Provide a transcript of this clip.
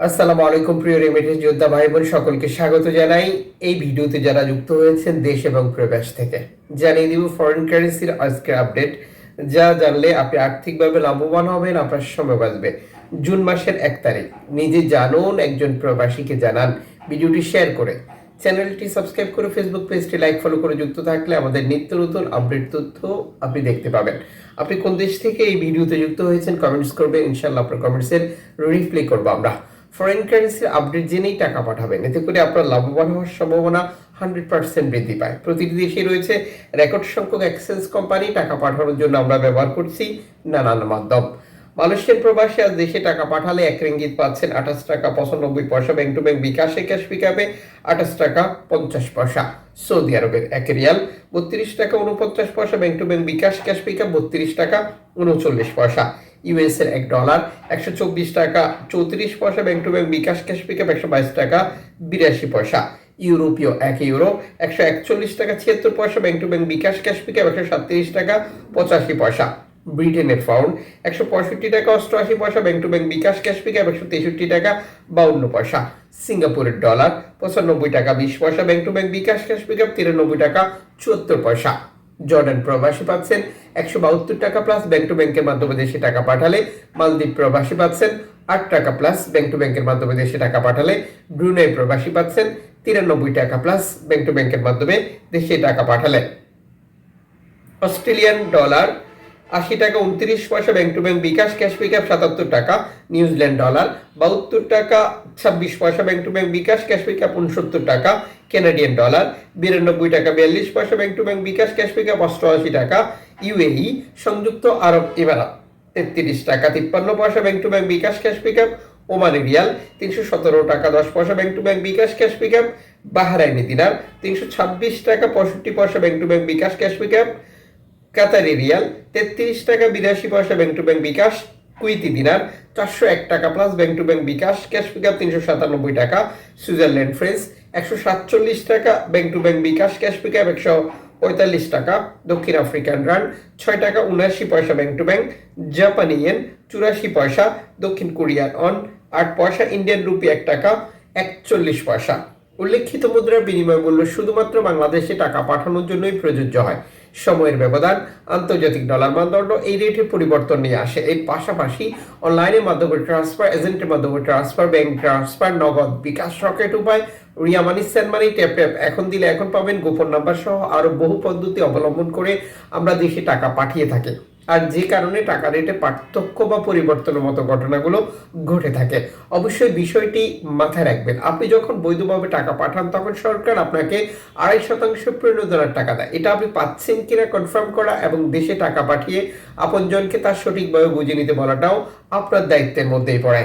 আসসালামু আলাইকুম প্রিয় রেমিটেন্স যোদ্ধা ভাই বোন সকলকে স্বাগত জানাই। এই ভিডিওতে যারা যুক্ত হয়েছেন দেশ এবং প্রবাস থেকে জানিয়ে দিব ফরেন কারেন্সির আজকের আপডেট, যা জানলে আপনি আর্থিকভাবে লাভবান হবেন, আপনার সময় বাঁচবে। জুন মাসের 1 তারিখ, নিজে জানুন, একজন প্রবাসীকে জানান। ভিডিওটি শেয়ার করে চ্যানেলটি সাবস্ক্রাইব করে ফেসবুক পেজটি লাইক ফলো করে যুক্ত থাকলে আমাদের নিত্য নতুন আপডেট তথ্য আপনি দেখতে পাবেন। আপনি কোন দেশ থেকে এই ভিডিওতে যুক্ত হয়েছেন কমেন্টস করবেন, ইনশাআল্লাহ আপনার কমেন্টসের রিপ্লাই করবো আমরা। ফরেন কারেন্সির আপডেট জেনেই টাকা পাঠাবেন, এতে করে আপনার লাভবান হওয়ার সম্ভাবনা 100% বৃদ্ধি পায়। প্রতিটি দেশে রয়েছে রেকর্ড সংখ্যক এক্সচেঞ্জ কোম্পানি। টাকা পাঠানোর জন্য আমরা ব্যবহার করছি নানান মাধ্যম। মালয়েশিয়ান প্রবাসী আজ দেশে টাকা পাঠালে 1 রিঙ্গিত পাচ্ছেন 28 টাকা 95 পয়সা ব্যাংক টু ব্যাংক বিকাশে, ক্যাশ পিকআপে 28 টাকা 50 পয়সা। সৌদি আরবের 1 রিয়াল 32 টাকা 49 পয়সা bank to bank bKash, cash pickup 32 টাকা 39 পয়সা। ইউএস এর $1 124 টাকা 34 পয়সা bank to bank bKash, cash pickup 122 টাকা 82 পয়সা। ইউরোপীয় 1 ইউরো 141 টাকা 76 পয়সা bank to bank bKash, cash pickup 137 টাকা 85 পয়সা। ব্রিটেনের পাউন্ড 165 টাকা 88 পয়সা bank to bank bKash, cash pickup 163 টাকা 52 পয়সা। সিঙ্গাপুরের ডলার 95 টাকা 20 পয়সা bank to bank bKash, cash pickup 93 টাকা 74 পয়সা। জর্ডান প্রবাসী পাচ্ছেন 172 টাকা প্লাস ব্যাংক টু ব্যাংকের মাধ্যমে দেশে টাকা পাঠালে। মালদ্বীপ প্রবাসী পাচ্ছেন 8 টাকা প্লাস ব্যাংক টু ব্যাংকের মাধ্যমে দেশে টাকা পাঠালে। ব্রুনাই প্রবাসী পাচ্ছেন 93 টাকা প্লাস ব্যাংক টু ব্যাংকের মাধ্যমে দেশে টাকা পাঠালে। অস্ট্রেলিয়ান ডলার 80 টাকা 29 পয়সা bank to bank bKash, cash pickup 77 টাকা। নিউজিল্যান্ড ডলার 72 টাকা 26 পয়সা bank to bank bKash, cash pickup 69 টাকা। কানাডিয়ান ডলার 92 টাকা 42 পয়সা bank to bank bKash, cash pickup 88 টাকা। ইউএই সংযুক্ত আরব এমিরাত 33 টাকা 53 পয়সা bank to bank bKash, cash pickup. Omani rial 317 টাকা 10 পয়সা bank to bank bKash, cash pickup. Bahraini dinar 326 টাকা 65 পয়সা bank to bank bKash, cash pickup. Qatari riyal 33 টাকা 82 পয়সা bank to bank bKash. Kuwaiti dinar 401 টাকা plus bank to bank bKash, cash pickup 397 টাকা। Switzerland francs 147 টাকা bank to bank bKash, cash pickup 145 টাকা। দক্ষিণ African run 6 টাকা 79 পয়সা ব্যাংক টু ব্যাংক। জাপানি ইয়েন 84 পয়সা। দক্ষিণ কোরিয়ান অন 8 পয়সা। ইন্ডিয়ান রুপি 1 টাকা 41 পয়সা। উল্লেখিত মুদ্রার বিনিময় মূল্য শুধুমাত্র বাংলাদেশে টাকা পাঠানোর জন্যই প্রযোজ্য হয়। সময়ের ব্যবধান, আন্তর্জাতিক ডলার মানদণ্ড এই রেটের পরিবর্তন নিয়ে আসে। এর পাশাপাশি অনলাইনের মাধ্যমে ট্রান্সফার, এজেন্টের মাধ্যমে ট্রান্সফার, ব্যাংক ট্রান্সফার, নগদ, বিকাশ, রকেট উপায়, রিয়া মানি, সেন্ড মানি, ট্যাপ ট্যাপ এখন দিলে এখন পাবেন, গোপন নাম্বার সহ আরো বহু পদ্ধতি অবলম্বন করে আমরা দেশে টাকা পাঠিয়ে থাকি। আর যে কারণে টাকা রেটে পার্থক্য বা পরিবর্তনের মতো ঘটনাগুলো ঘটে থাকে। অবশ্যই বিষয়টি মাথায় রাখবেন। আপনি যখন বৈধভাবে টাকা পাঠান তখন সরকার আপনাকে 2.5% প্রণোদনার টাকা দেয়। এটা আপনি পাচ্ছেন কিনা কনফার্ম করা এবং দেশে টাকা পাঠিয়ে আপনজনকে তার সঠিকভাবে বুঝে নিতে বলাটাও আপনার দায়িত্বের মধ্যেই পড়ে।